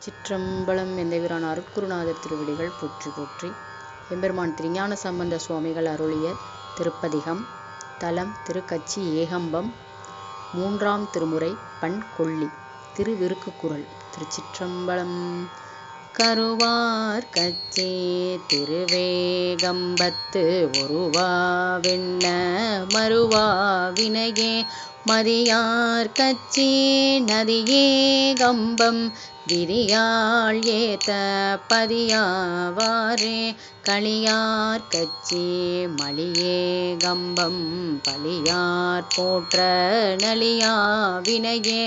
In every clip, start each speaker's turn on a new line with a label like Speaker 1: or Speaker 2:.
Speaker 1: திருச்சிற்றம்பலம். எந்தவிரான் அருட்குருநாதர் திருவடிகள் போற்றி போற்றி. எம்பெருமான் திருஞான சம்பந்த சுவாமிகள் அருளிய திருப்பதிகம். தலம் திருக்கச்சி ஏகம்பம். 3ஆம் திருமுறை. பண் கொள்ளி. திருவிருக்குக்குறள். திருச்சிற்றம்பலம். கருவார் கச்சி திருவேகம்பத்து ஒருவா வெண்ண மருவா வினையே மதியார் கச்சி நதியே கம்பம் விரியாள் ஏத்த பதியாவாரே களியார் கச்சி மலியே கம்பம் பலியார் போற்ற நலியா வினையே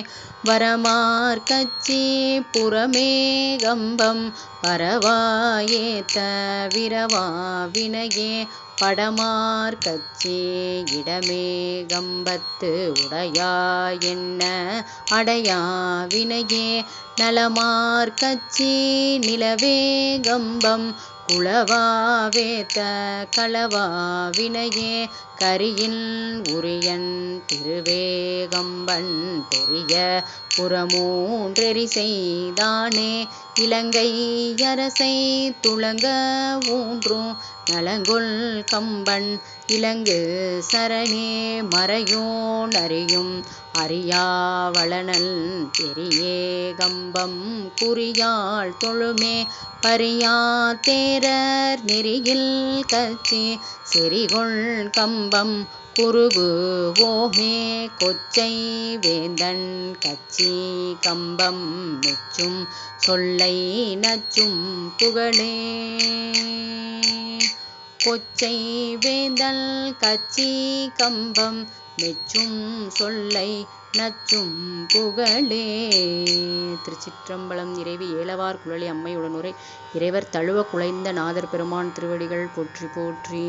Speaker 1: வரமார் கச்சி புறமே கம்பம் பரவா ஏத்த விரவா வினையே படமார் கச்சி இடமே கம்பத்து உடையா என்ன அடையா வினையே நலமார் கச்சி நிலவே கம்பம் குளவா வேத்த களவா வினையே கரியின் உரியன் திருவேகம்பன் பெரிய புறமூன்றெறி செய்தானே இலங்கை அரசை துளங்க ஊன்றும் நலங்கொள் கம்பன் இலங்கு சரணே மறையோன் அறியும் அறியாவளனல் பெரியே கம்பம் குறியாள் தொழுமே பரியா தேரர் நெறியில் கச்சி செறிகொள் கம்பம் குருகு ஓமே கொச்சை வேந்தன் கச்சி கம்பம் மெச்சும் சொல்லை நச்சும் புகழே கொச்சை வேந்தல் கச்சி கம்பம் மெச்சும் சொல்லை நச்சும் புகழே. திருச்சிற்றம்பலம். இறைவி ஏலவார் குழலி அம்மையுடனுரை. இறைவர் தழுவ குலைந்த நாதர் பெருமான் திருவடிகள் போற்றி போற்றி.